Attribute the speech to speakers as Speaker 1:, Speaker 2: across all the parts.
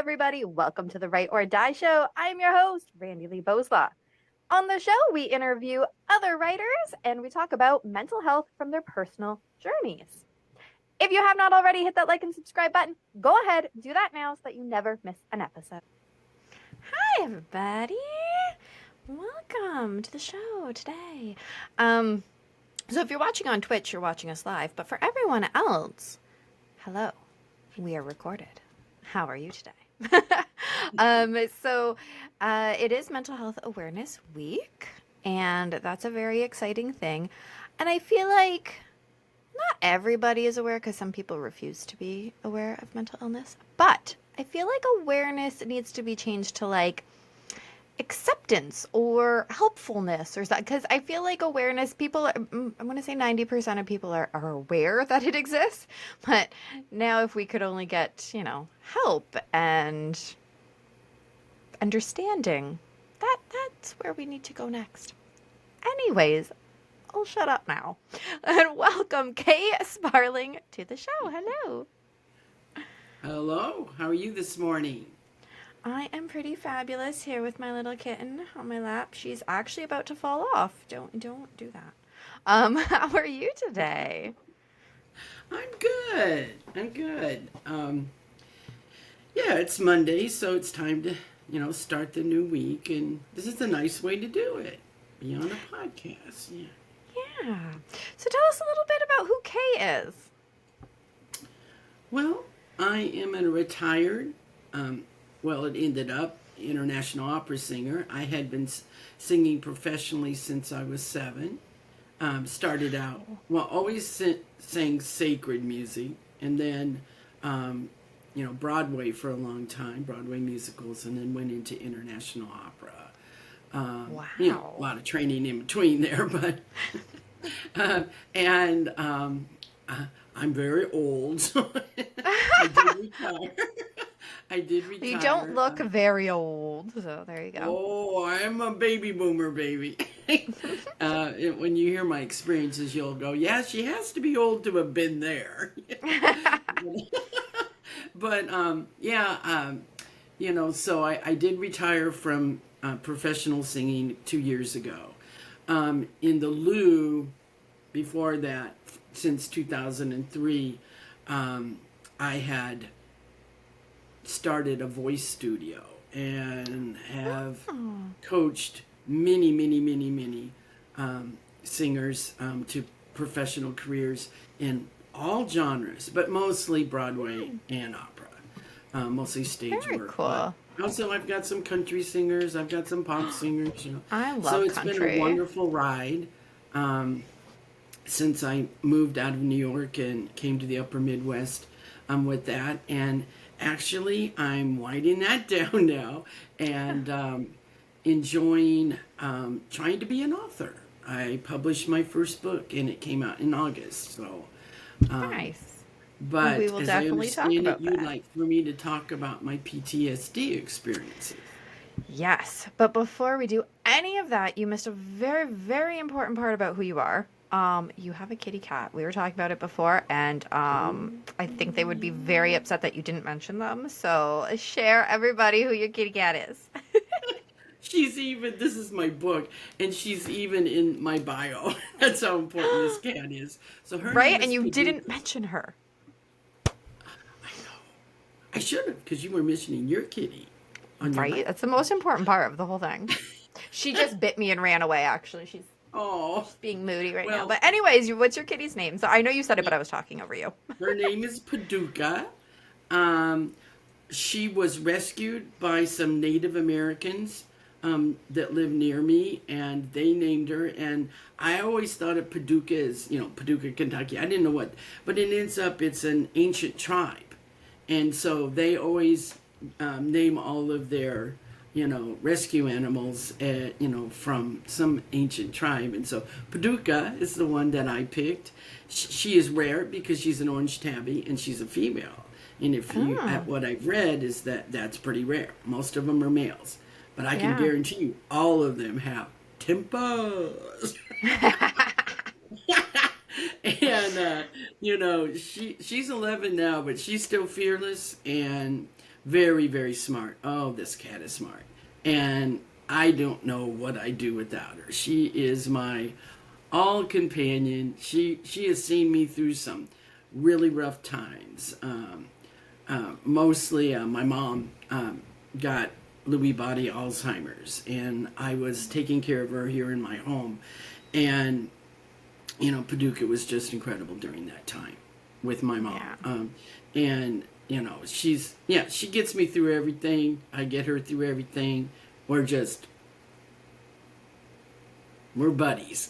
Speaker 1: everybody. Welcome to the Write or Die Show. I'm your host, Randi-lee. On the show, we interview other writers and we talk about mental health from their personal journeys. If you have not already hit that like and subscribe button, go ahead, do that now so that you never miss an episode. Hi, everybody. Welcome to the show today. So if you're watching on Twitch, you're watching us live, but for everyone else, hello. We are recorded. How are you today? It is Mental Health Awareness Week, and that's a very exciting thing. And I feel like not everybody is aware because some people refuse to be aware of mental illness, but I feel like awareness needs to be changed to like acceptance or helpfulness or something, because I feel like awareness, people are, I'm going to say 90% of people are aware that it exists, but now if we could only get, help and understanding, that's where we need to go next. Anyways, I'll shut up now and welcome Kay Sparling to the show. Hello.
Speaker 2: Hello, how are you this morning?
Speaker 1: I am pretty fabulous here with my little kitten on my lap. She's actually about to fall off. Don't do that. How are you today?
Speaker 2: I'm good. Yeah, it's Monday, so it's time to, start the new week, and this is a nice way to do it. Be on a podcast.
Speaker 1: Yeah. So tell us a little bit about who Kay is.
Speaker 2: Well, I am a retired, it ended up international opera singer. I had been singing professionally since I was 7. Started out, always sang sacred music, and then, Broadway for a long time, Broadway musicals, and then went into international opera.
Speaker 1: Wow.
Speaker 2: A lot of training in between there, but, I'm very old, so I did retire.
Speaker 1: You don't look very old, so there you go.
Speaker 2: Oh, I'm a baby boomer, baby. When you hear my experiences, you'll go, yeah, she has to be old to have been there. But, so I did retire from professional singing 2 years ago. In the lieu, before that, since 2003, I had started a voice studio and have coached many singers to professional careers in all genres, but mostly Broadway and opera, mostly stage
Speaker 1: Very
Speaker 2: work.
Speaker 1: Cool.
Speaker 2: But also, I've got some country singers, I've got some pop singers.
Speaker 1: I love
Speaker 2: so it's
Speaker 1: country.
Speaker 2: been a wonderful ride. Since I moved out of New York and came to the upper Midwest with that. And actually, I'm winding that down now and enjoying trying to be an author. I published my first book and it came out in August. So
Speaker 1: nice.
Speaker 2: But
Speaker 1: we will
Speaker 2: as
Speaker 1: definitely
Speaker 2: I understand
Speaker 1: talk about
Speaker 2: you'd
Speaker 1: that.
Speaker 2: like for me to talk about my PTSD experiences.
Speaker 1: Yes, but before we do any of that, you missed a very, very important part about who you are. You have a kitty cat. We were talking about it before, and I think they would be very upset that you didn't mention them. So share everybody who your kitty cat is.
Speaker 2: This is my book, and she's even in my bio. That's how important this cat is. So her
Speaker 1: right,
Speaker 2: name is
Speaker 1: and you
Speaker 2: Paducah.
Speaker 1: didn't mention her.
Speaker 2: I know. I should have, because you were mentioning your kitty.
Speaker 1: Right, that's the most important part of the whole thing. She just bit me and ran away, actually. She's being moody right now. But anyways, what's your kitty's name? So I know you said it, but I was talking over you.
Speaker 2: Her name is Paducah. She was rescued by some Native Americans that live near me, and they named her. And I always thought of Paducah as, Paducah, Kentucky. I didn't know what, but it ends up, it's an ancient tribe. And so they always name all of their rescue animals, from some ancient tribe. And so Paducah is the one that I picked. She is rare because she's an orange tabby and she's a female. And if you, at what I've read, is that's pretty rare. Most of them are males. But I can guarantee you, all of them have tempers. And, she's 11 now, but she's still fearless. And Very, very smart. Oh, this cat is smart. And I don't know what I'd do without her. She is my all companion. She has seen me through some really rough times. Mostly, my mom got Lewy body Alzheimer's, and I was taking care of her here in my home. And Paducah was just incredible during that time with my mom.
Speaker 1: Yeah.
Speaker 2: And she gets me through everything. I get her through everything. We're buddies.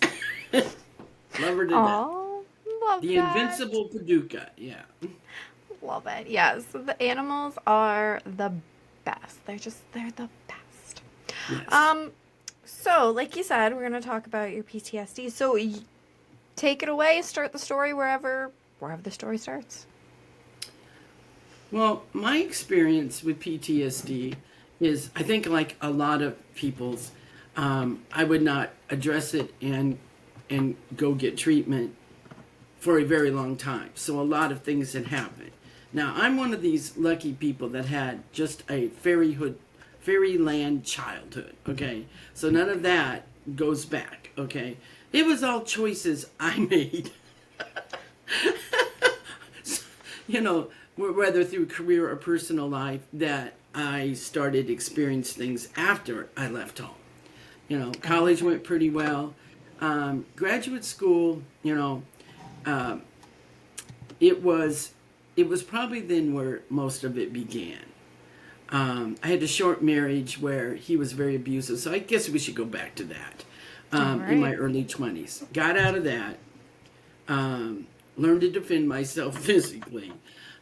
Speaker 2: Love her to death.
Speaker 1: Oh, love
Speaker 2: The
Speaker 1: that.
Speaker 2: invincible Paducah. Yeah.
Speaker 1: Love it. Yes, the animals are the best. They're the best.
Speaker 2: Yes.
Speaker 1: So like you said, we're gonna talk about your PTSD. So take it away. Start the story wherever the story starts.
Speaker 2: Well, my experience with PTSD is, I think, like a lot of people's, I would not address it and go get treatment for a very long time. So a lot of things had happened. Now, I'm one of these lucky people that had just a fairyland childhood, okay? So none of that goes back, okay? It was all choices I made. Whether through career or personal life, that I started experiencing things after I left home. College went pretty well. Graduate school, it was probably then where most of it began. I had a short marriage where he was very abusive, so I guess we should go back to that. In my
Speaker 1: Right.
Speaker 2: early 20s. Got out of that, learned to defend myself physically,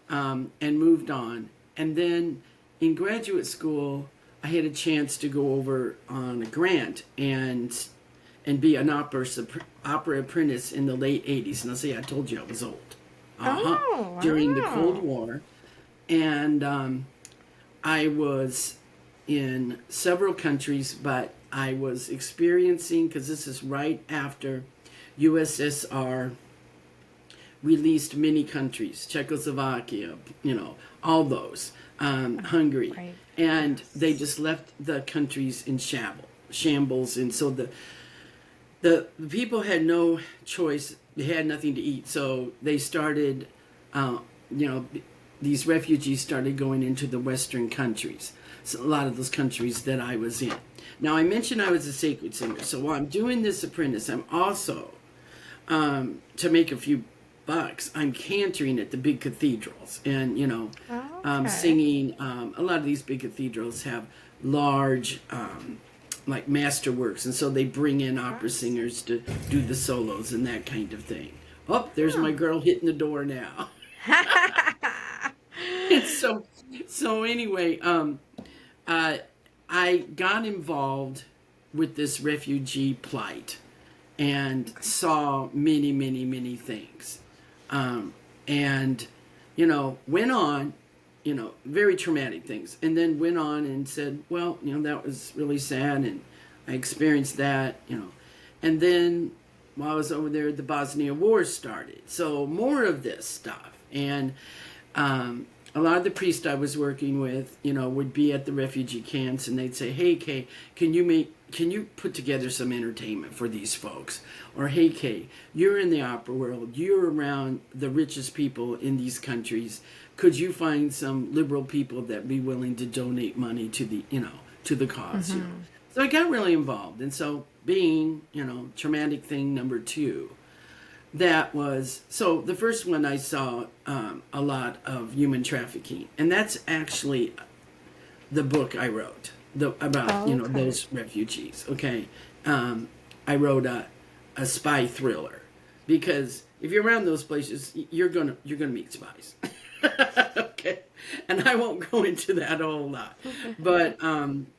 Speaker 2: and moved on. And then in graduate school, I had a chance to go over on a grant and be an opera apprentice in the late 80s. And I'll say, I told you I was old.
Speaker 1: Oh,
Speaker 2: During the Cold
Speaker 1: wow.
Speaker 2: War. And I was in several countries, but I was experiencing, because this is right after USSR released many countries, Czechoslovakia, all those, Hungary,
Speaker 1: Right.
Speaker 2: and they
Speaker 1: Yes.
Speaker 2: just left the countries in shambles, and so the people had no choice. They had nothing to eat, so they started, you know, these refugees started going into the Western countries. So a lot of those countries that I was in. Now, I mentioned I was a sacred singer, so while I'm doing this apprentice, I'm also, to make a few bucks, I'm cantering at the big cathedrals and,
Speaker 1: Okay.
Speaker 2: singing. A lot of these big cathedrals have large, like masterworks, and so they bring in opera
Speaker 1: Yes.
Speaker 2: singers to do the solos and that kind of thing. Oh, there's my
Speaker 1: Oh.
Speaker 2: girl hitting the door now. It's so anyway, uh, I got involved with this refugee plight and saw many, many, many things. And, went on, very traumatic things. And then went on and said, well, that was really sad. And I experienced that. And then while I was over there, the Bosnia War started. So more of this stuff. And a lot of the priests I was working with, would be at the refugee camps, and they'd say, "Hey, Kay, can you put together some entertainment for these folks?" Or, "Hey, Kay, you're in the opera world. You're around the richest people in these countries. Could you find some liberal people that be willing to donate money to the cause?" So I got really involved, and so being, traumatic thing number two. That was so the first one I saw a lot of human trafficking, and that's actually the book I wrote about
Speaker 1: Oh, okay.
Speaker 2: those refugees. Okay, I wrote a spy thriller because if you're around those places, you're gonna meet spies. Okay, and I won't go into that a whole lot, but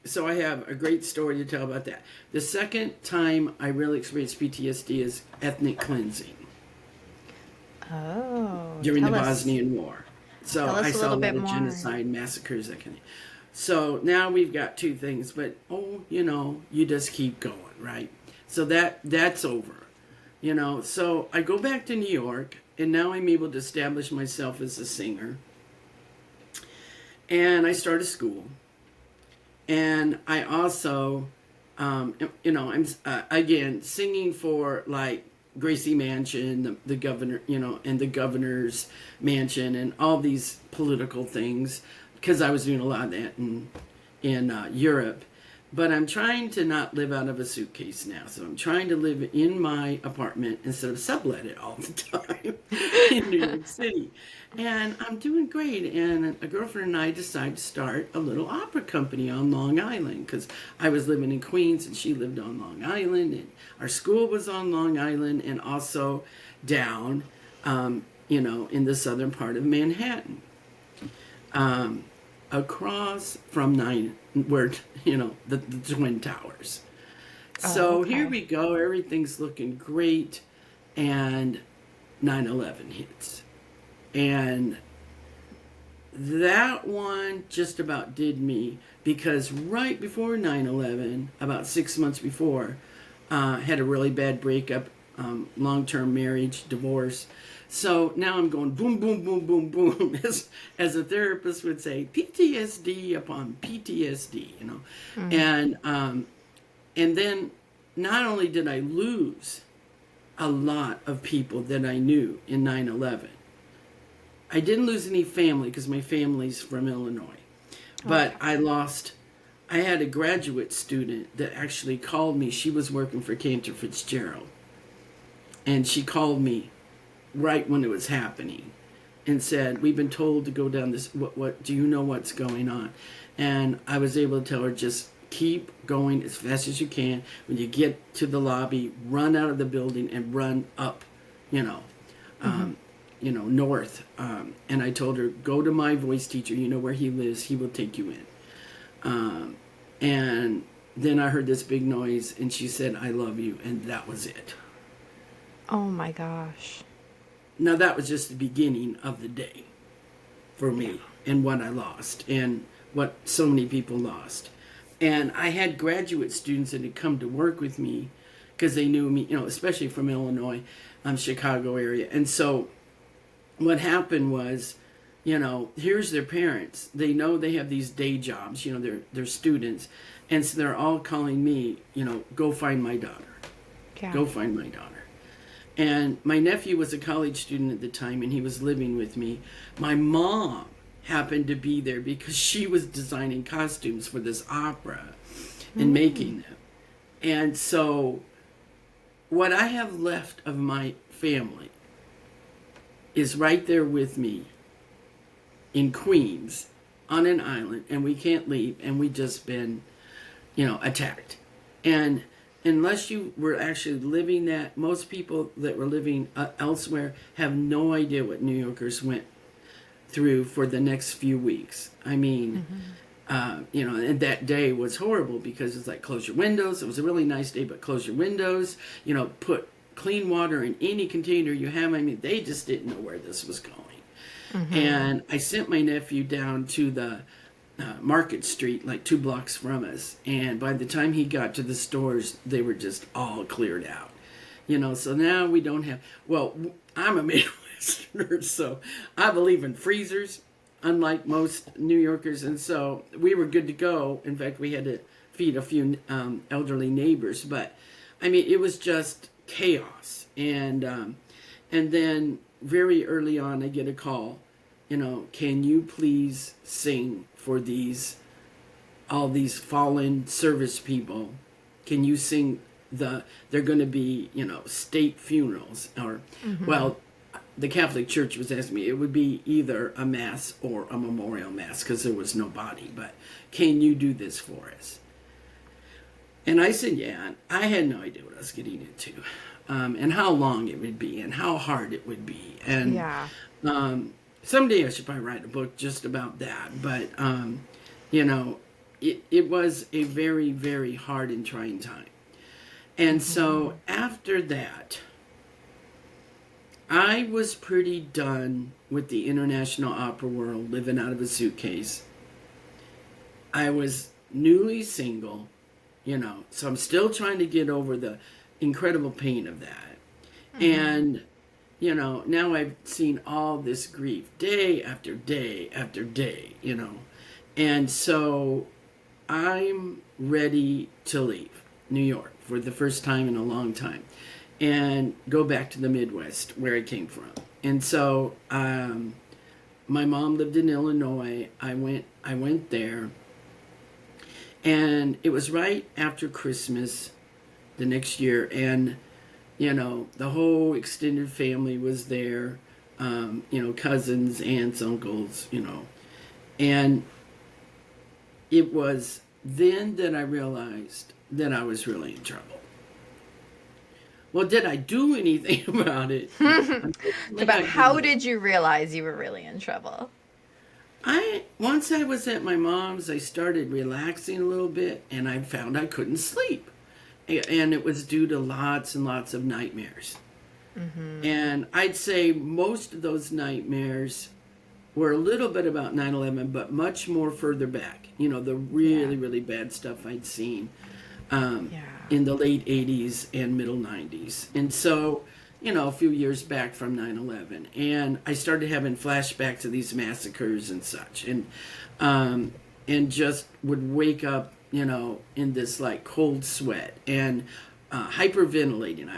Speaker 2: so I have a great story to tell about that. The second time I really experienced PTSD is ethnic cleansing
Speaker 1: Oh,
Speaker 2: during the Bosnian War. So
Speaker 1: tell
Speaker 2: I
Speaker 1: us a
Speaker 2: saw a
Speaker 1: little
Speaker 2: lot
Speaker 1: bit
Speaker 2: of
Speaker 1: more.
Speaker 2: genocide, massacres, that kind of thing. So now we've got two things, but you just keep going, right? So that's over. So I go back to New York, and now I'm able to establish myself as a singer. And I started school. And I also, I'm again singing for like Gracie Mansion, the governor, and the governor's mansion, and all these political things, because I was doing a lot of that in Europe. But I'm trying to not live out of a suitcase now. So I'm trying to live in my apartment instead of sublet it all the time in New York City. And I'm doing great. And a girlfriend and I decided to start a little opera company on Long Island because I was living in Queens and she lived on Long Island. And our school was on Long Island and also down, in the southern part of Manhattan. Across from where the Twin Towers. So
Speaker 1: okay.
Speaker 2: here we go. Everything's looking great, and 9/11 hits, and that one just about did me because right before 9/11, about 6 months before, had a really bad breakup, long-term marriage, divorce. So now I'm going boom, boom, boom, boom, boom, as a therapist would say, PTSD upon PTSD. And then not only did I lose a lot of people that I knew in 9/11, I didn't lose any family because my family's from Illinois, but I had a graduate student that actually called me. She was working for Cantor Fitzgerald, and she called me right when it was happening and said, we've been told to go down this, what do you know what's going on? And I was able to tell her, just keep going as fast as you can. When you get to the lobby, run out of the building and run up, north. And I told her, go to my voice teacher, you know where he lives, he will take you in. And then I heard this big noise and she said, I love you. And that was it.
Speaker 1: Oh my gosh.
Speaker 2: Now that was just the beginning of the day for me and what I lost and what so many people lost. And I had graduate students that had come to work with me because they knew me, especially from Illinois, Chicago area. And so what happened was, here's their parents. They know they have these day jobs, they're students. And so they're all calling me, go find my daughter.
Speaker 1: Yeah.
Speaker 2: Go find my daughter. And my nephew was a college student at the time, and he was living with me. My mom happened to be there because she was designing costumes for this opera and making them. And so what I have left of my family is right there with me in Queens on an island, and we can't leave, and we just been, attacked. And unless you were actually living that, most people that were living elsewhere have no idea what New Yorkers went through for the next few weeks. I mean, and that day was horrible because it's like, close your windows. It was a really nice day, but close your windows, put clean water in any container you have. I mean, they just didn't know where this was going. And I sent my nephew down to the Market Street, like 2 blocks from us. And by the time he got to the stores, they were just all cleared out. So now we don't have, I'm a Midwesterner, so I believe in freezers, unlike most New Yorkers. And so we were good to go. In fact, we had to feed a few elderly neighbors. But, I mean, it was just chaos. And then very early on, I get a call, can you please sing for all these fallen service people? Can you sing they're going to be, state funerals or, the Catholic Church was asking me, it would be either a mass or a memorial mass because there was no body, but can you do this for us? And I said, yeah. I had no idea what I was getting into, and how long it would be and how hard it would be. And, someday I should probably write a book just about that. But, it was a very, very hard and trying time. And so after that, I was pretty done with the international opera world, living out of a suitcase. I was newly single, so I'm still trying to get over the incredible pain of that. And now I've seen all this grief day after day after day, And so I'm ready to leave New York for the first time in a long time and go back to the Midwest where I came from. And so my mom lived in Illinois. I went there, and it was right after Christmas the next year, and the whole extended family was there. Cousins, aunts, uncles, and it was then that I realized that I was really in trouble. Well, did I do anything about it? No. Unfortunately,
Speaker 1: But
Speaker 2: I
Speaker 1: how
Speaker 2: didn't.
Speaker 1: did you realize you were really in trouble?
Speaker 2: Once I was at my mom's, I started relaxing a little bit, and I found I couldn't sleep, and it was due to lots and lots of nightmares. And I'd say most of those nightmares were a little bit about 9/11, but much more further back. The
Speaker 1: Yeah.
Speaker 2: really, really bad stuff I'd seen um,
Speaker 1: Yeah.
Speaker 2: in the late 80s and middle 90s. And so, a few years back from 9/11. And I started having flashbacks of these massacres and such. And just would wake up, in this like cold sweat and hyperventilating.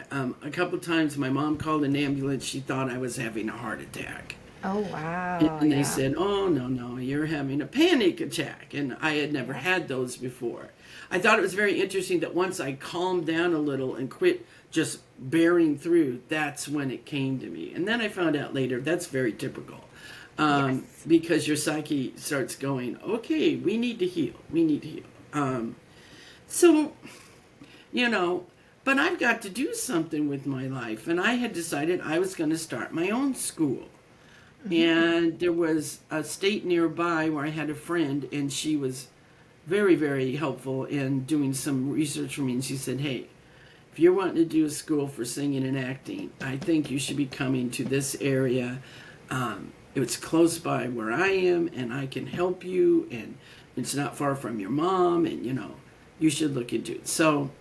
Speaker 2: A couple times my mom called an ambulance. She thought I was having a heart attack.
Speaker 1: Oh, wow.
Speaker 2: And they
Speaker 1: Yeah.
Speaker 2: said, "Oh, no, no, you're having a panic attack." And I had never had those before. I thought it was very interesting that once I calmed down a little and quit just bearing through, that's when it came to me. And then I found out later that's very typical,
Speaker 1: Yes.
Speaker 2: because your psyche starts going, okay, we need to heal. We need to heal. So, you know, but I've got to do something with my life. And I had decided I was going to start my own school. And there was a state nearby where I had a friend, and she was very, very helpful in doing some research for me. And she said, "Hey, if you're wanting to do a school for singing and acting, I think you should be coming to this area. It's close by where I am, and I can help you, and it's not far from your mom, and you should look into it." So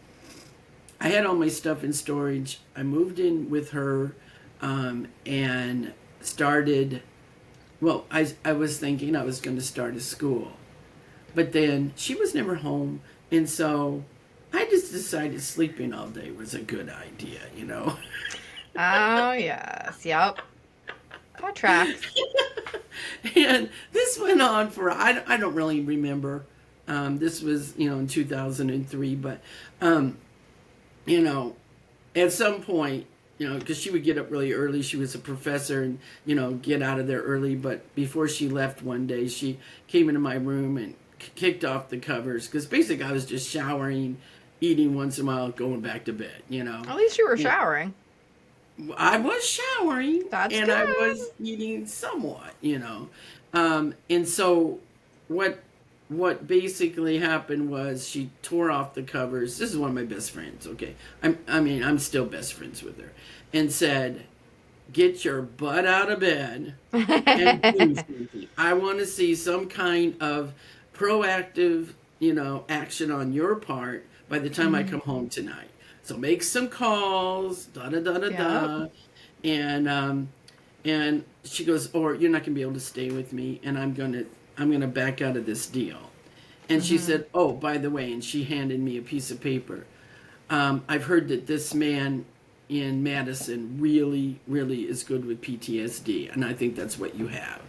Speaker 2: I had all my stuff in storage. I moved in with her, and started. Well, I was thinking I was going to start a school, but then she was never home, and so I just decided sleeping all day was a good idea.
Speaker 1: Oh, yes. Yep. That tracks.
Speaker 2: And this went on for, I don't really remember. This was, in 2003, but, you know, at some point, because she would get up really early. She was a professor and, get out of there early. But before she left one day, she came into my room and kicked off the covers. Because basically I was just showering, eating once in a while, going back to bed.
Speaker 1: At least you were showering.
Speaker 2: I was showering
Speaker 1: That's
Speaker 2: and I
Speaker 1: good.
Speaker 2: was eating somewhat. And so what basically happened was she tore off the covers. This is one of my best friends, okay? I'm still best friends with her. And said, "Get your butt out of bed and do something. I want to see some kind of proactive, action on your part by the time I come home tonight. So make some calls, da da da da
Speaker 1: Yep.
Speaker 2: da." And she goes, "Or you're not gonna be able to stay with me, and I'm gonna back out of this deal." And she said, "Oh, by the way," and she handed me a piece of paper. "I've heard that this man in Madison really, really is good with PTSD, and I think that's what you have."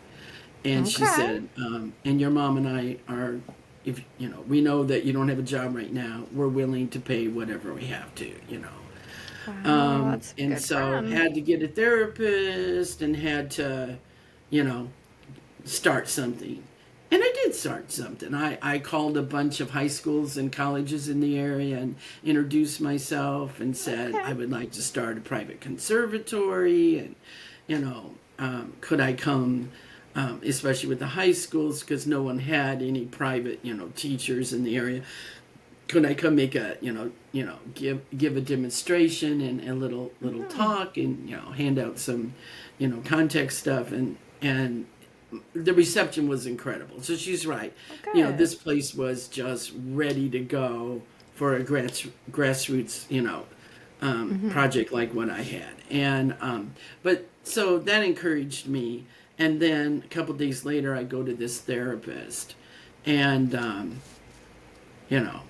Speaker 2: And she
Speaker 1: Okay.
Speaker 2: said, "And your mom and I are, if we know that you don't have a job right now, we're willing to pay whatever we have to."
Speaker 1: Wow, that's a
Speaker 2: And
Speaker 1: good
Speaker 2: so
Speaker 1: friend.
Speaker 2: had to get a therapist and had to, you know, start something. And I did start something. I called a bunch of high schools and colleges in the area and introduced myself and said
Speaker 1: Okay.
Speaker 2: I would like to start a private conservatory, and, could I come, especially with the high schools, because no one had any private, teachers in the area. Could I come make a, give a demonstration and a little talk, and hand out some, context stuff, and the reception was incredible. So she's right.
Speaker 1: Good.
Speaker 2: This place was just ready to go for a grassroots, project like what I had. And, but so that encouraged me. And then a couple days later, I go to this therapist, And, you know,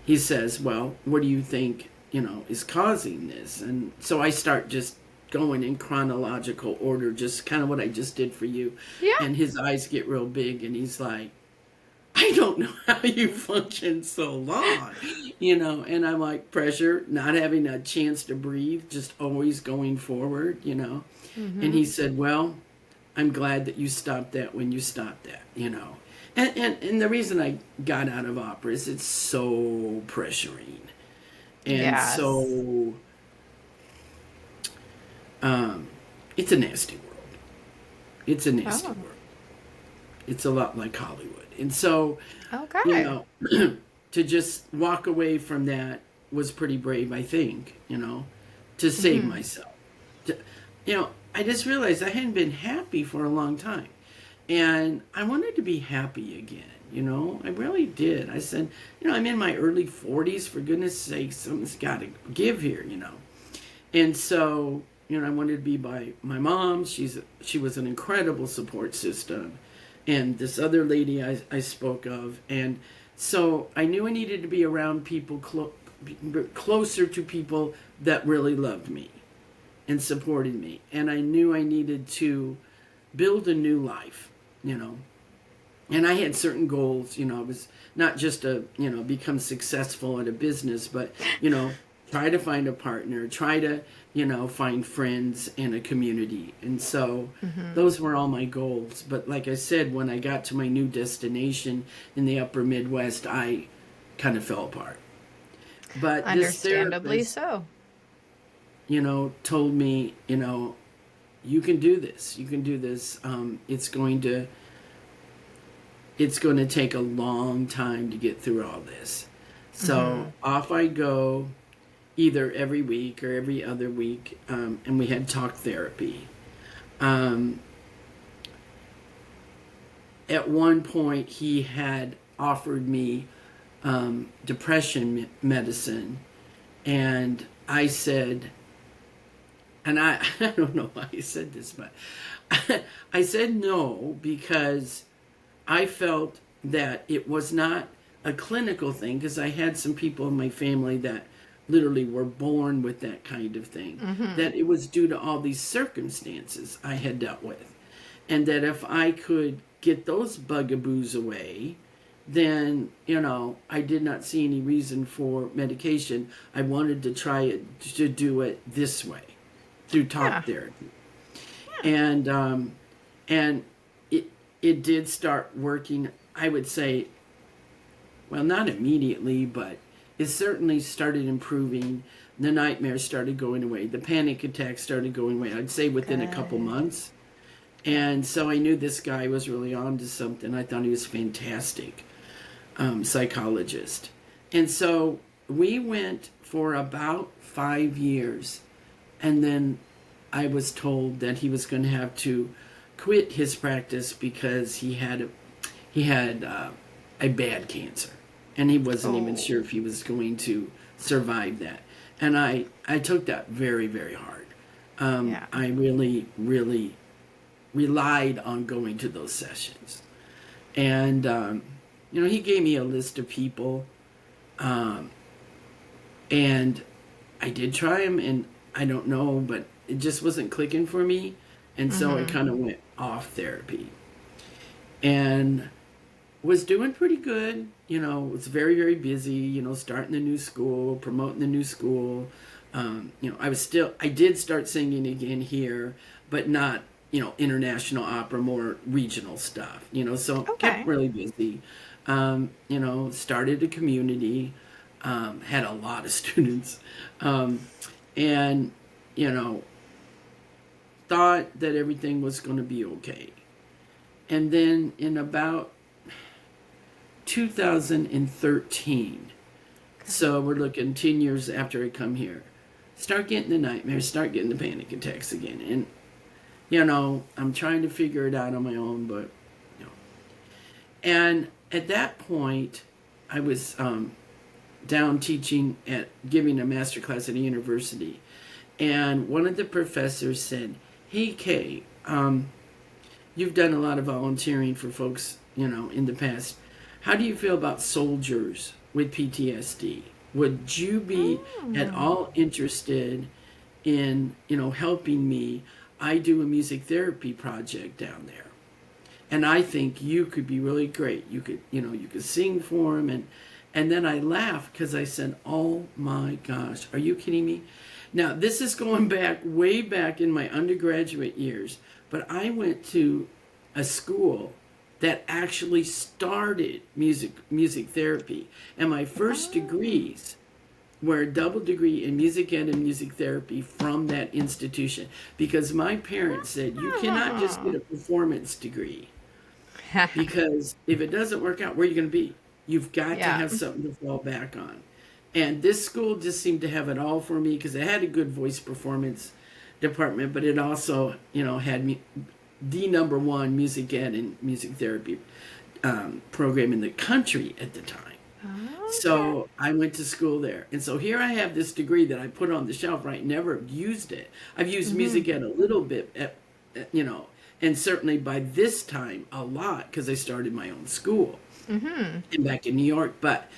Speaker 2: he says, well, what do you think, is causing this? And so I start just going in chronological order, just kind of what I just did for you.
Speaker 1: Yeah.
Speaker 2: And his eyes get real big and he's like, I don't know how you function so long, and I'm like, pressure, not having a chance to breathe, just always going forward. And he said, well, I'm glad that you stopped that when you stopped that. And the reason I got out of opera is it's so pressuring. And
Speaker 1: Yes.
Speaker 2: so um, it's a nasty world. It's a nasty
Speaker 1: Oh,
Speaker 2: world. It's a lot like Hollywood. And so, you
Speaker 1: okay.
Speaker 2: know, to just walk away from that was pretty brave, I think, to save
Speaker 1: Hmm.
Speaker 2: myself. To, I just realized I hadn't been happy for a long time. And I wanted to be happy again. I really did. I said, I'm in my early 40s, for goodness sake, something's got to give here. And so, I wanted to be by my mom. She was an incredible support system. And this other lady I spoke of. And so I knew I needed to be around people closer to people that really loved me and supported me. And I knew I needed to build a new life. And I had certain goals. It was not just become successful at a business, but, try to find a partner, try to, find friends and a community. And so
Speaker 1: Hmm.
Speaker 2: those were all my goals. But like I said, when I got to my new destination in the upper Midwest, I kind of fell apart. But this
Speaker 1: Understandably
Speaker 2: therapist,
Speaker 1: so.
Speaker 2: told me, you can do this. You can do this. It's going to take a long time to get through all this. So
Speaker 1: Hmm.
Speaker 2: off I go, either every week or every other week, and we had talk therapy. Um, at one point, he had offered me depression medicine, and I said, and I don't know why I said this, but I said no because I felt that it was not a clinical thing because I had some people in my family that literally were born with that kind of thing,
Speaker 1: Hmm.
Speaker 2: that it was due to all these circumstances I had dealt with. And that if I could get those bugaboos away, then, I did not see any reason for medication. I wanted to try it, to do it this way through
Speaker 1: Yeah.
Speaker 2: talk therapy. And it did start working. I would say, well, not immediately, but it certainly started improving. The nightmares started going away. The panic attacks started going away. I'd say within a couple
Speaker 1: Good.
Speaker 2: months.
Speaker 1: Good.
Speaker 2: And so I knew this guy was really on to something. I thought he was fantastic, psychologist. And so we went for about 5 years, and then I was told that he was going to have to quit his practice because he had a bad cancer, and he wasn't even
Speaker 1: Oh,
Speaker 2: sure if he was going to survive that. And I took that very, very hard.
Speaker 1: yeah.
Speaker 2: I really, really relied on going to those sessions. And, he gave me a list of people, um, and I did try them, and I don't know, but it just wasn't clicking for me. And so I
Speaker 1: Hmm.
Speaker 2: kind of went off therapy and was doing pretty good. Was very, very busy, starting the new school, promoting the new school. I did start singing again here, but not, international opera, more regional stuff, so kept
Speaker 1: Okay.
Speaker 2: really busy. Started a community, had a lot of students, um, and, you know, thought that everything was going to be okay. And then in about 2013,
Speaker 1: Okay.
Speaker 2: so we're looking 10 years after I come here, start getting the nightmares, start getting the panic attacks again. And, I'm trying to figure it out on my own, but, you know. And at that point, I was down teaching giving a master class at a university. And one of the professors said, "Hey, Kay, you've done a lot of volunteering for folks, in the past. How do you feel about soldiers with PTSD? Would you be at all interested in, helping me? I do a music therapy project down there. And I think you could be really great. You could sing for them. And then I laughed because I said, oh my gosh, are you kidding me? Now, this is going back, way back in my undergraduate years, but I went to a school that actually started music therapy. And my first degrees were a double degree in music ed and music therapy from that institution. Because my parents said, you cannot just get a performance degree. Because if it doesn't work out, where are you going to be? You've got to
Speaker 1: Yeah.
Speaker 2: have something to fall back on. And this school just seemed to have it all for me because it had a good voice performance department, but it also, had me the number one music ed and music therapy program in the country at the time.
Speaker 1: Okay.
Speaker 2: So I went to school there. And so here I have this degree that I put on the shelf, right? Never used it. I've used music ed a little bit, and certainly by this time a lot because I started my own school and back in New York. But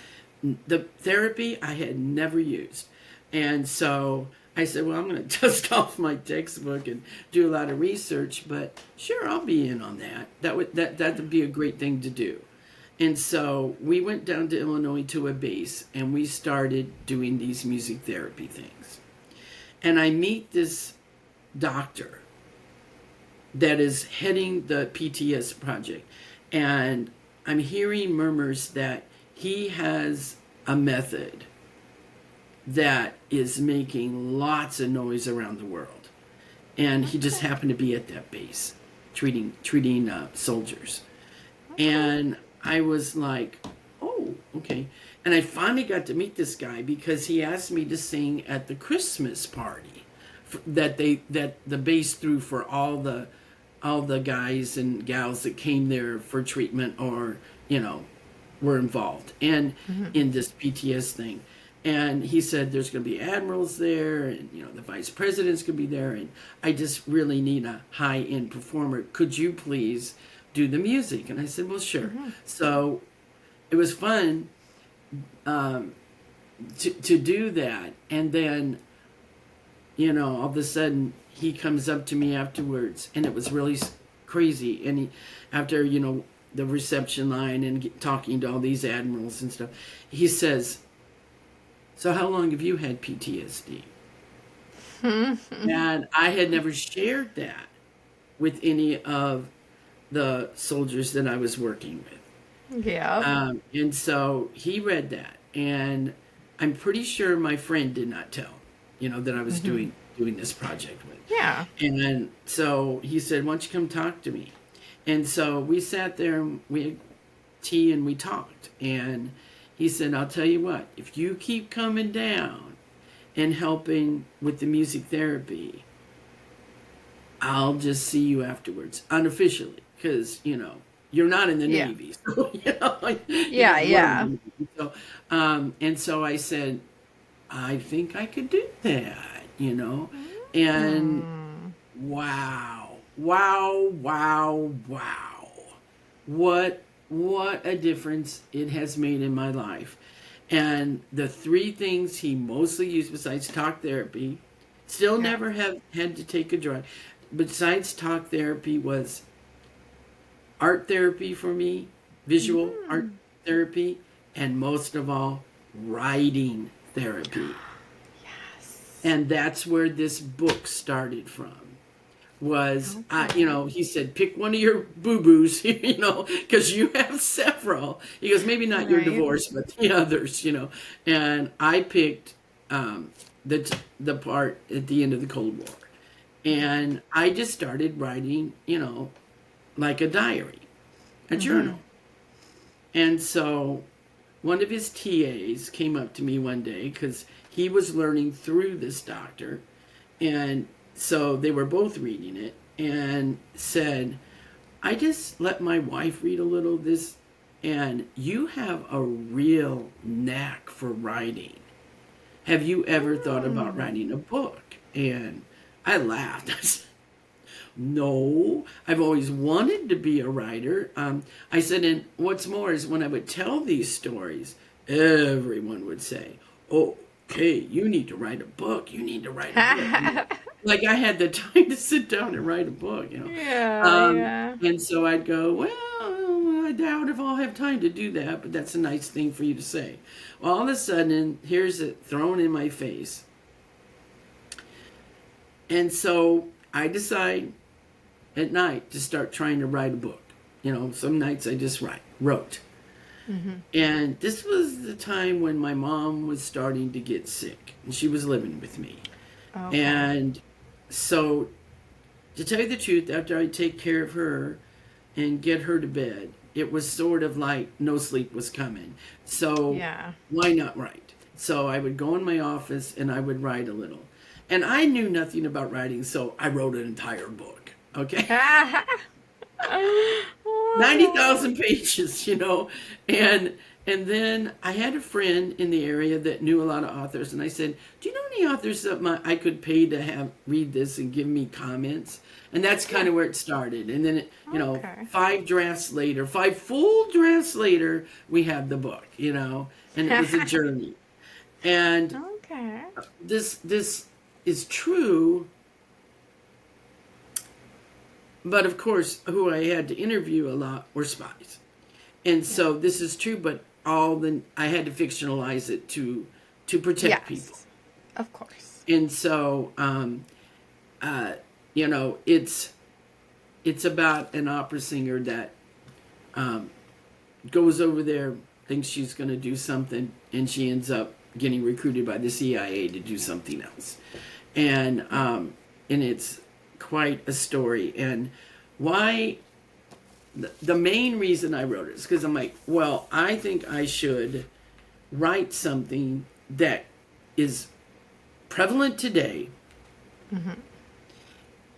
Speaker 2: the therapy I had never used. And so I said, well, I'm going to dust off my textbook and do a lot of research, but sure, I'll be in on that. That'd be a great thing to do. And so we went down to Illinois to a base and we started doing these music therapy things. And I meet this doctor that is heading the PTS project. And I'm hearing murmurs that he has a method that is making lots of noise around the world. And he just happened to be at that base treating soldiers. And I was like, oh, okay. And I finally got to meet this guy because he asked me to sing at the Christmas party that the base threw for all the guys and gals that came there for treatment or, were involved and in this PTS thing. And he said, there's going to be admirals there and, the vice president's going to be there. And I just really need a high-end performer. Could you please do the music? And I said, well, sure. So it was fun to do that. And then, all of a sudden he comes up to me afterwards and it was really crazy. And he, after, the reception line and talking to all these admirals and stuff, he says, so how long have you had PTSD? And I had never shared that with any of the soldiers that I was working with.
Speaker 1: Yeah.
Speaker 2: And so he read that. And I'm pretty sure my friend did not tell, that I was doing this project with.
Speaker 1: Yeah.
Speaker 2: And so he said, why don't you come talk to me? And so we sat there and we had tea and we talked. And he said, I'll tell you what, if you keep coming down and helping with the music therapy, I'll just see you afterwards, unofficially, because, you're not in the
Speaker 1: Yeah.
Speaker 2: Navy. So,
Speaker 1: Yeah, yeah.
Speaker 2: So, and so I said, I think I could do that, and wow. What a difference it has made in my life. And the three things he mostly used besides talk therapy, still never have had to take a drug, besides talk therapy was art therapy for me, visual art therapy, and most of all, writing therapy.
Speaker 1: Yes.
Speaker 2: And that's where this book started from. Was, he said, pick one of your boo-boos, because you have several. He goes, maybe not your
Speaker 1: Right.
Speaker 2: divorce, but the others, And I picked the part at the end of the Cold War. And I just started writing, like a diary, a journal. And so one of his TAs came up to me one day because he was learning through this doctor. And so they were both reading it and said, I just let my wife read a little of this, and you have a real knack for writing. Have you ever thought about writing a book? And I laughed. I said, No, I've always wanted to be a writer. I said, and what's more is when I would tell these stories, everyone would say, "Oh, okay, you need to write a book. You need to write a book." Like I had the time to sit down and write a book, you know.
Speaker 1: Yeah, yeah.
Speaker 2: And so I'd go, well, I doubt if I'll have time to do that, but that's a nice thing for you to say. Well, all of a sudden, here's it thrown in my face. And so I decide at night to start trying to write a book. You know, some nights I just wrote. And this was the time when my mom was starting to get sick, and she was living with me.
Speaker 1: Okay.
Speaker 2: And so, to tell you the truth, after I take care of her and get her to bed, it was sort of like no sleep was coming. So,
Speaker 1: Yeah.
Speaker 2: why not write? So, I would go in my office and I would write a little. And I knew nothing about writing, so I wrote an entire book. Okay? 90,000 pages, you know. And then I had a friend in the area that knew a lot of authors, and I said, "Do you know any authors that I could pay to have read this and give me comments?" And that's kind of where it started. And then, you know,
Speaker 1: Okay.
Speaker 2: 5 full drafts later, we had the book, you know, and it was a journey. And
Speaker 1: Okay.
Speaker 2: this is true. But of course, who I had to interview a lot were spies. And so this is true, but I had to fictionalize it to protect people.
Speaker 1: Yes. Of course.
Speaker 2: And so, you know, it's about an opera singer that goes over there, thinks she's going to do something, and she ends up getting recruited by the CIA to do something else. And it's quite a story. And why the main reason I wrote it is because I'm like, well, I think I should write something that is prevalent today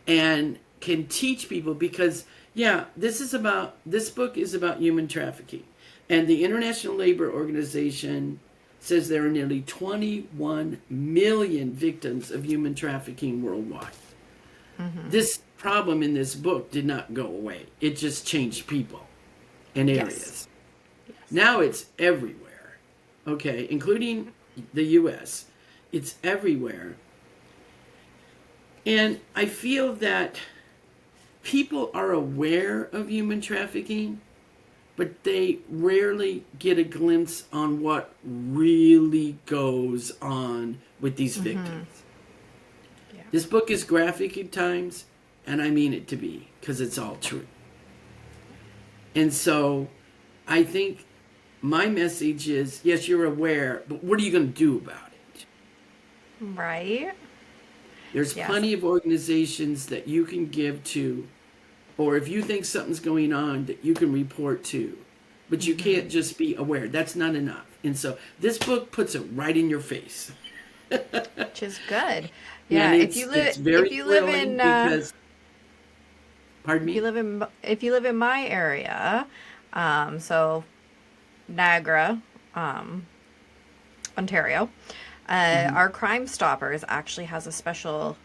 Speaker 2: and can teach people, because this book is about human trafficking, and the International Labor Organization says there are nearly 21 million victims of human trafficking worldwide. This problem in this book did not go away. It just changed people and areas.
Speaker 1: Yes.
Speaker 2: Now it's everywhere, okay, including the U.S. It's everywhere. And I feel that people are aware of human trafficking, but they rarely get a glimpse on what really goes on with these victims.
Speaker 1: Yeah.
Speaker 2: This book is graphic at times, and I mean it to be, because it's all true. And so I think my message is, yes, you're aware, but what are you going to do about it?
Speaker 1: Right.
Speaker 2: There's
Speaker 1: Yes.
Speaker 2: plenty of organizations that you can give to, or if you think something's going on, that you can report to. But you can't just be aware. That's not enough. And so this book puts it right in your face.
Speaker 1: Which is good. Yeah.
Speaker 2: And
Speaker 1: If you live,
Speaker 2: it's very
Speaker 1: if you live
Speaker 2: thrilling
Speaker 1: in,
Speaker 2: because, pardon
Speaker 1: if
Speaker 2: me?
Speaker 1: you live in, if you live in my area, so Niagara, Ontario, our Crime Stoppers actually has a special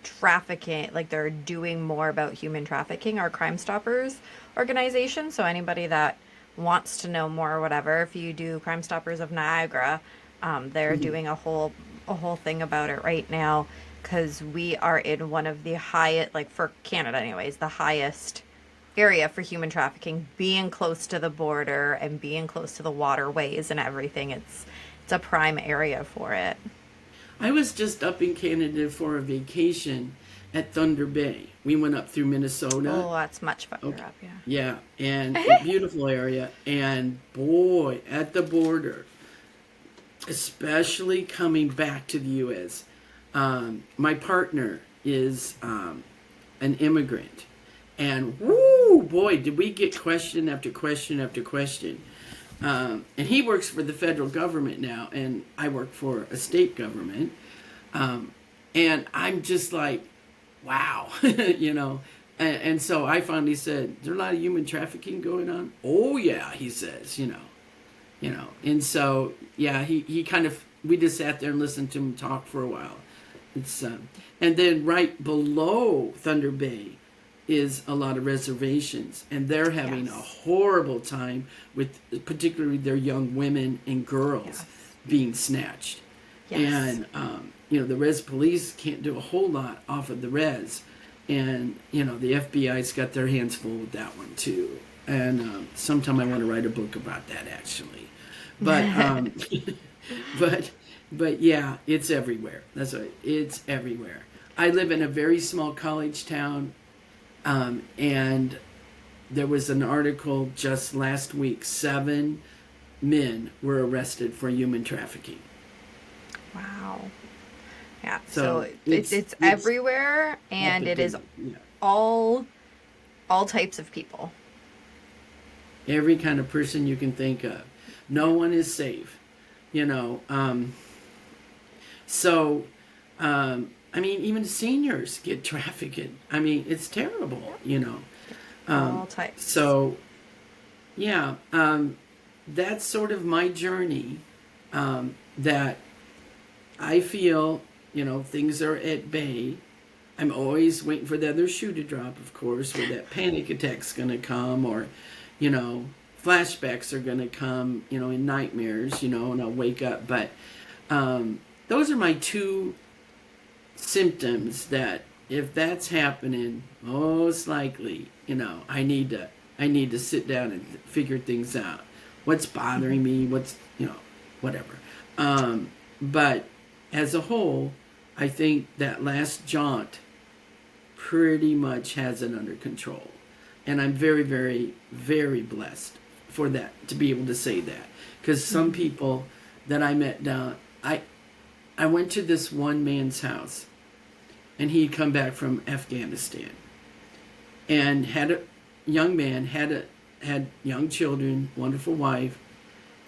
Speaker 1: trafficking, like they're doing more about human trafficking, our Crime Stoppers organization. So anybody that wants to know more or whatever, if you do Crime Stoppers of Niagara, they're doing a whole thing about it right now, because we are in one of the highest, like for Canada anyways, the highest area for human trafficking, being close to the border and being close to the waterways and everything. It's a prime area for it.
Speaker 2: I was just up in Canada for a vacation at Thunder Bay. We went up through Minnesota.
Speaker 1: Oh, that's much further
Speaker 2: Okay.
Speaker 1: up, yeah.
Speaker 2: Yeah, and a beautiful area. And boy, at the border, especially coming back to the U.S., my partner is an immigrant. And whoo, boy, did we get question after question after question. And he works for the federal government now, and I work for a state government. And I'm just like, wow, you know. And so I finally said, "Is there a lot of human trafficking going on?" "Oh yeah," he says, you know. And so yeah, he kind of, we just sat there and listened to him talk for a while. It's and then right below Thunder Bay, is a lot of reservations, and they're having a
Speaker 1: Yes.
Speaker 2: horrible time with particularly their young women and girls
Speaker 1: Yes.
Speaker 2: being snatched.
Speaker 1: Yes.
Speaker 2: And the res police can't do a whole lot off of the res, and the FBI's got their hands full with that one too. And sometime I want to write a book about that actually, but but yeah, it's everywhere. That's right, it's everywhere. I live in a very small college town, and there was an article just last week. 7 men were arrested for human trafficking.
Speaker 1: Wow. Yeah.
Speaker 2: So
Speaker 1: So it's everywhere, and it is
Speaker 2: yeah,
Speaker 1: all types of people.
Speaker 2: every kind of person you can think of. No one is safe, you know. So, I mean, even seniors get trafficked. I mean, it's terrible, you know.
Speaker 1: All types.
Speaker 2: So, yeah, that's sort of my journey. That I feel, things are at bay. I'm always waiting for the other shoe to drop, of course, where that panic attack's going to come, or, flashbacks are going to come, in nightmares, and I'll wake up. But those are my two symptoms that if that's happening, most likely, I need to sit down and figure things out. What's bothering me? What's, whatever. But as a whole, I think that last jaunt pretty much has it under control. And I'm very, very, very blessed for that, to be able to say that. Because some people that I met down, I went to this one man's house, and he'd come back from Afghanistan, and had a young man, had young children, wonderful wife,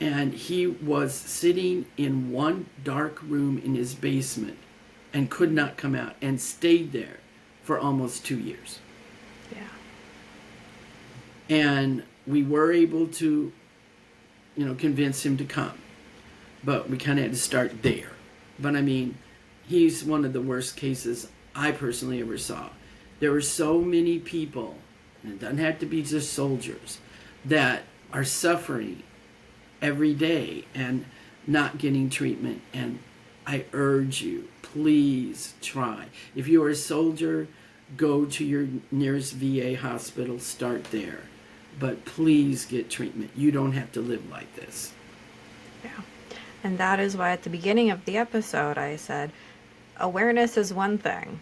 Speaker 2: and he was sitting in one dark room in his basement and could not come out, and stayed there for almost 2 years.
Speaker 1: Yeah.
Speaker 2: And we were able to, convince him to come. But we kind of had to start there. But I mean, he's one of the worst cases I personally ever saw. There were so many people, and it doesn't have to be just soldiers, that are suffering every day and not getting treatment. And I urge you, please try. If you are a soldier, go to your nearest VA hospital, start there. But please get treatment. You don't have to live like this.
Speaker 1: Yeah. And that is why at the beginning of the episode I said, awareness is one thing,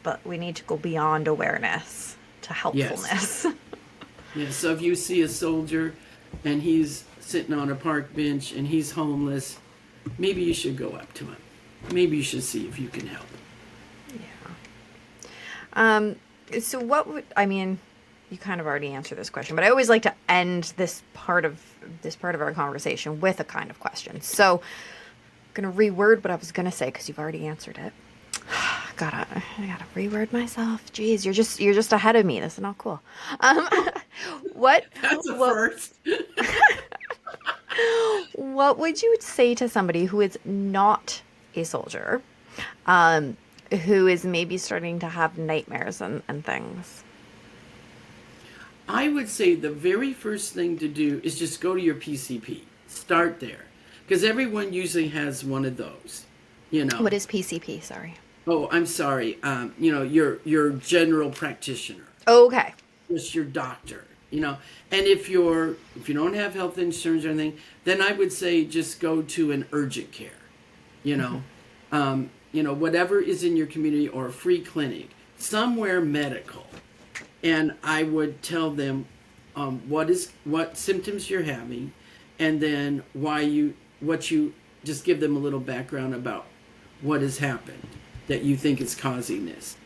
Speaker 1: but we need to go beyond awareness to helpfulness.
Speaker 2: Yes. Yeah, so if you see a soldier and he's sitting on a park bench and he's homeless, maybe you should go up to him. Maybe you should see if you can help.
Speaker 1: Yeah. So you kind of already answered this question, but I always like to end this part of our conversation with a kind of question. So I'm going to reword what I was going to say because you've already answered it. I gotta reword myself. Jeez, you're just ahead of me. This is not cool.
Speaker 2: That's a first.
Speaker 1: What would you say to somebody who is not a soldier, who is maybe starting to have nightmares and things?
Speaker 2: I would say the very first thing to do is just go to your PCP. Start there. Because everyone usually has one of those,
Speaker 1: What is PCP? Sorry.
Speaker 2: Oh, I'm sorry. Your general practitioner.
Speaker 1: Okay.
Speaker 2: Just your doctor, And if you don't have health insurance or anything, then I would say just go to an urgent care, whatever is in your community, or a free clinic, somewhere medical. And I would tell them what symptoms you're having, and then just give them a little background about what has happened that you think is causing this.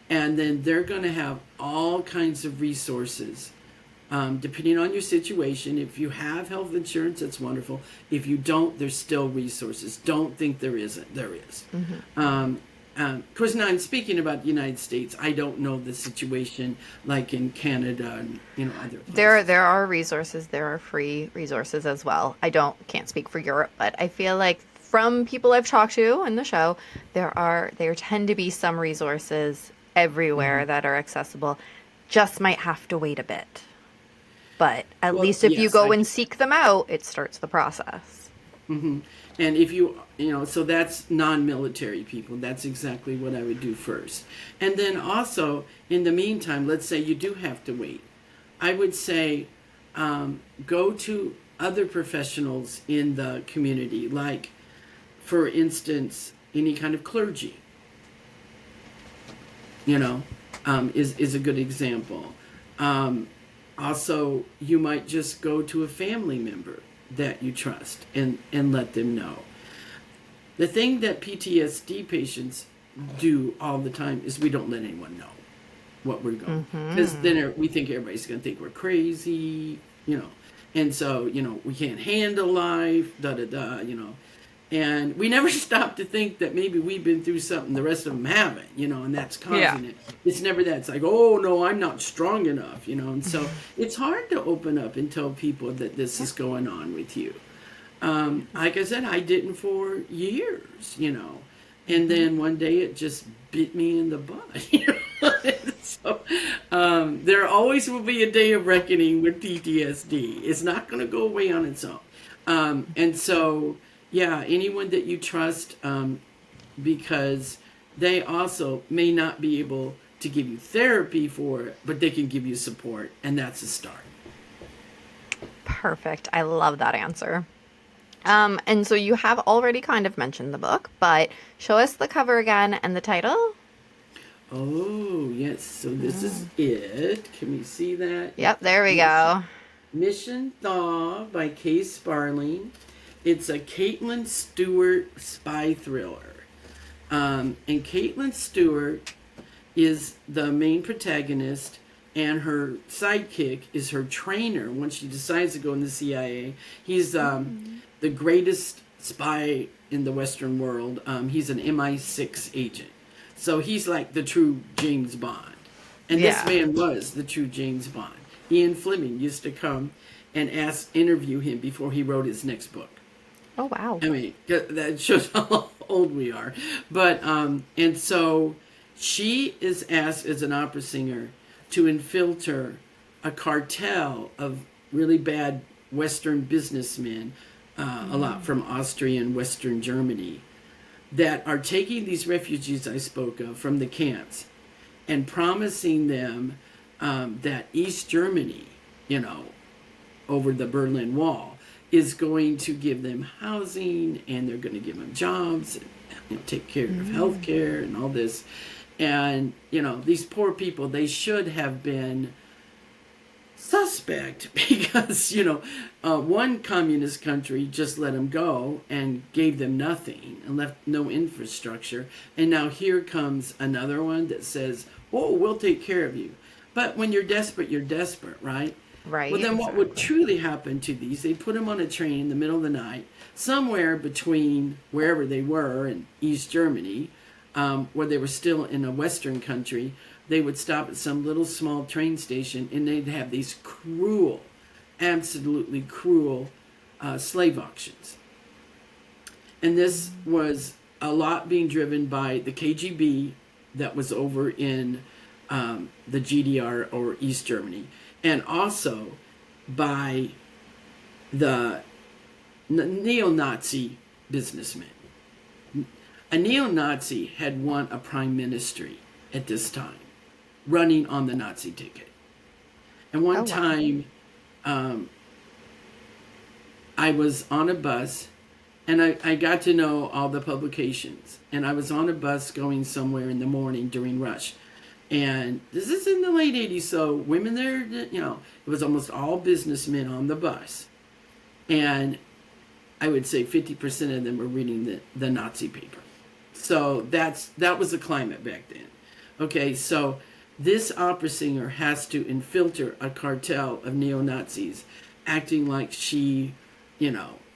Speaker 2: And then they're going to have all kinds of resources, depending on your situation. If you have health insurance, that's wonderful. If you don't, there's still resources. Don't think there isn't. There is.
Speaker 1: Mm-hmm.
Speaker 2: Of course, now I'm speaking about the United States. I don't know the situation like in Canada and other places.
Speaker 1: There are resources. There are free resources as well. Can't speak for Europe, but I feel like from people I've talked to in the show, there tend to be some resources everywhere that are accessible. just might have to wait a bit. But at
Speaker 2: Well,
Speaker 1: least if you
Speaker 2: yes,
Speaker 1: go and seek them out, it starts the process.
Speaker 2: hmm And if so that's non-military people. That's exactly what I would do first. And then also, in the meantime, let's say you do have to wait. I would say go to other professionals in the community, like, for instance, any kind of clergy, is a good example. Um, Also, you might just go to a family member that you trust and let them know. The thing that PTSD patients do all the time is we don't let anyone know what we're going, because then we think everybody's going to think we're crazy, and so we can't handle life, da da da, and we never stop to think that maybe we've been through something the rest of them haven't, and that's causing it. It's never that. It's like, oh no, I'm not strong enough, and so it's hard to open up and tell people that this is going on with you. Like I said, I didn't for years, and then one day it just bit me in the butt. So there always will be a day of reckoning with PTSD. It's not going to go away on its own. And so, yeah, anyone that you trust, because they also may not be able to give you therapy for it, but they can give you support, and that's a start.
Speaker 1: Perfect. I love that answer. And so you have already kind of mentioned the book, but show us the cover again and the title.
Speaker 2: Oh, yes. So this is it. Can we see that?
Speaker 1: Yep, there we go.
Speaker 2: Mission Thaw by Kay Sparling. It's a Caitlin Stewart spy thriller. And Caitlin Stewart is the main protagonist, and her sidekick is her trainer once she decides to go in the CIA. He's the greatest spy in the Western world. He's an MI6 agent. So he's like the true James Bond. And this man was the true James Bond. Ian Fleming used to come and interview him before he wrote his next book.
Speaker 1: Oh, wow.
Speaker 2: I mean, that shows how old we are. But, and so she is asked as an opera singer to infiltrate a cartel of really bad Western businessmen, a lot from Austria and Western Germany, that are taking these refugees I spoke of from the camps and promising them that East Germany, over the Berlin Wall, is going to give them housing, and they're going to give them jobs, and take care of health care and all this. And, these poor people, they should have been suspect because, one communist country just let them go and gave them nothing and left no infrastructure. And now here comes another one that says, oh, we'll take care of you. But when you're desperate, right?
Speaker 1: Right.
Speaker 2: Well, then what would truly happen to these? They put them on a train in the middle of the night, somewhere between wherever they were in East Germany, where they were still in a Western country. They would stop at some little small train station, and they'd have these cruel, absolutely cruel slave auctions. And this was a lot being driven by the KGB that was over in the GDR or East Germany, and also by the neo-Nazi businessmen. A neo-Nazi had won a prime ministry at this time, running on the Nazi ticket. And one time, I was on a bus, and I got to know all the publications. And I was on a bus going somewhere in the morning during rush. And this is in the late 80s, so women there, it was almost all businessmen on the bus. And I would say 50% of them were reading the Nazi paper. So that was the climate back then. Okay, so this opera singer has to infiltrate a cartel of neo-Nazis, acting like she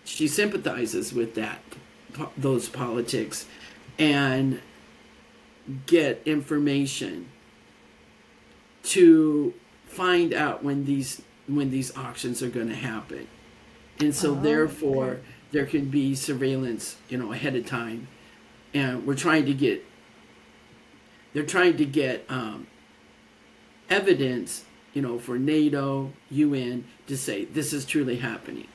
Speaker 2: sympathizes with those politics, and get information to find out when these auctions are going to happen. And so therefore there can be surveillance, ahead of time. And they're trying to get evidence, for NATO, UN to say this is truly happening,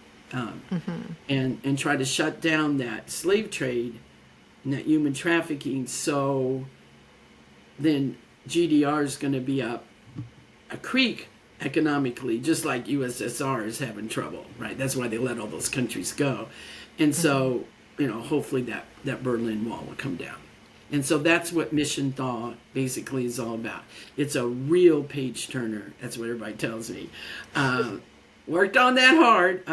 Speaker 2: and try to shut down that slave trade and that human trafficking. So then GDR is going to be up a creek economically, just like USSR is having trouble, right? That's why they let all those countries go. And so, hopefully that Berlin Wall will come down. And so that's what Mission Thaw basically is all about. It's a real page turner. That's what everybody tells me. Worked on that hard.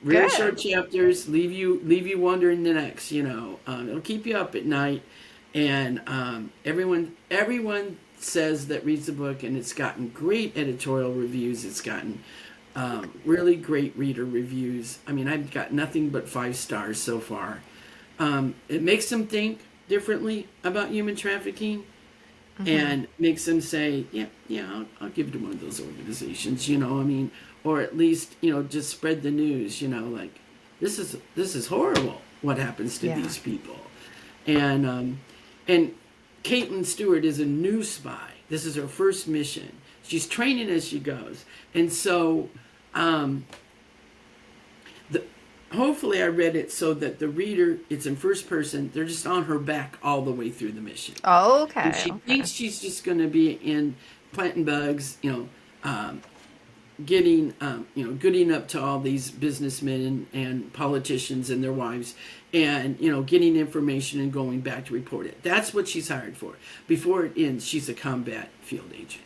Speaker 2: Real short chapters, leave you wondering the next. It'll keep you up at night. And everyone says that reads the book, and it's gotten great editorial reviews. It's gotten really great reader reviews. I mean, I've got nothing but 5 stars so far. It makes them think differently about human trafficking, and makes them say, I'll give it to one of those organizations, or at least, just spread the news, like this is horrible what happens to these people. And Caitlin Stewart is a new spy. This is her first mission. She's training as she goes. And so hopefully I read it so that the reader, it's in first person, they're just on her back all the way through the mission.
Speaker 1: Oh, okay.
Speaker 2: And she thinks she's just going to be in planting bugs, getting, gooding up to all these businessmen and politicians and their wives, and, getting information and going back to report it. That's what she's hired for. Before it ends, she's a combat field agent.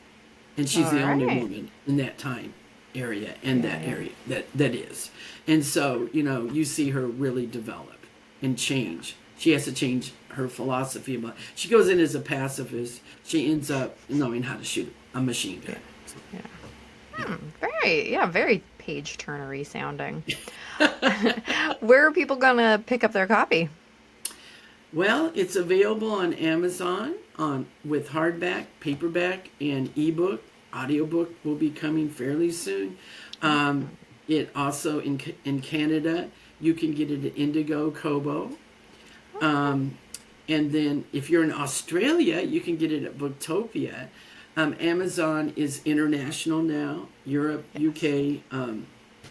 Speaker 2: And she's the only woman in that time area and that area that is. And so, you see her really develop and change. She has to change her philosophy about, she goes in as a pacifist. She ends up knowing how to shoot a machine gun.
Speaker 1: Very page turnery sounding. Where are people gonna pick up their copy?
Speaker 2: Well, it's available on Amazon with hardback, paperback, and ebook. Audiobook will be coming fairly soon. It also in Canada, you can get it at Indigo, Kobo. And then if you're in Australia, you can get it at Booktopia. Amazon is international now, Europe, UK,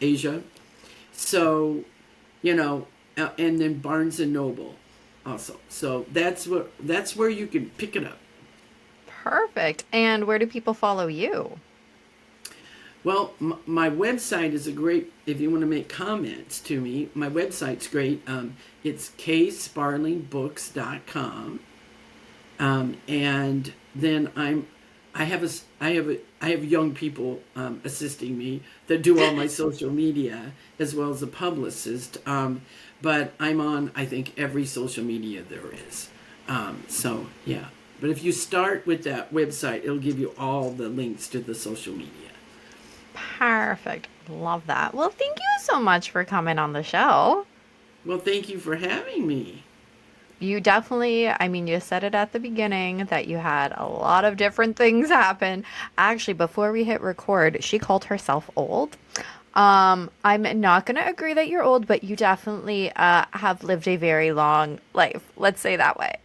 Speaker 2: Asia. So, and then Barnes and Noble also. So that's where you can pick it up.
Speaker 1: Perfect. And where do people follow you?
Speaker 2: Well, my website is if you want to make comments to me, my website's great. It's ksparlingbooks.com. And then I have young people assisting me that do all my social media, as well as a publicist. But I'm on, I think, every social media there is. So yeah. But if you start with that website, it'll give you all the links to the social media.
Speaker 1: Perfect. Love that. Well, thank you so much for coming on the show.
Speaker 2: Well, thank you for having me.
Speaker 1: You definitely, you said it at the beginning that you had a lot of different things happen. Actually, before we hit record, she called herself old. I'm not going to agree that you're old, but you definitely have lived a very long life. Let's say that way.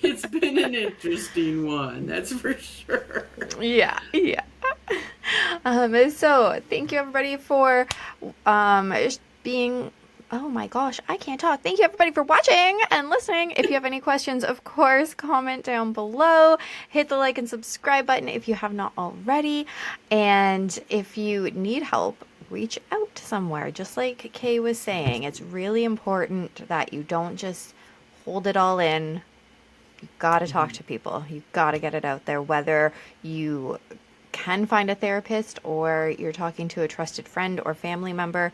Speaker 2: It's been an interesting one, that's for sure.
Speaker 1: Yeah. So thank you everybody for being, oh my gosh, I can't talk. Thank you everybody for watching and listening. If you have any questions, of course, comment down below. Hit the like and subscribe button if you have not already. And if you need help, reach out somewhere. Just like Kay was saying, it's really important that you don't just hold it all in. You got to talk to people. You got to get it out there, whether you can find a therapist or you're talking to a trusted friend or family member,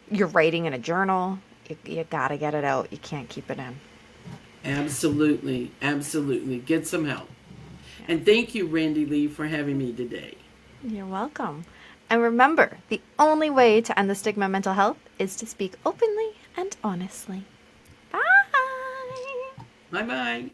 Speaker 1: you're writing in a journal. You got to get it out. You can't keep it in.
Speaker 2: Absolutely. Get some help. And thank you, Randi-lee, for having me today.
Speaker 1: You're welcome. And remember, the only way to end the stigma of mental health is to speak openly and honestly. Bye.
Speaker 2: Bye-bye.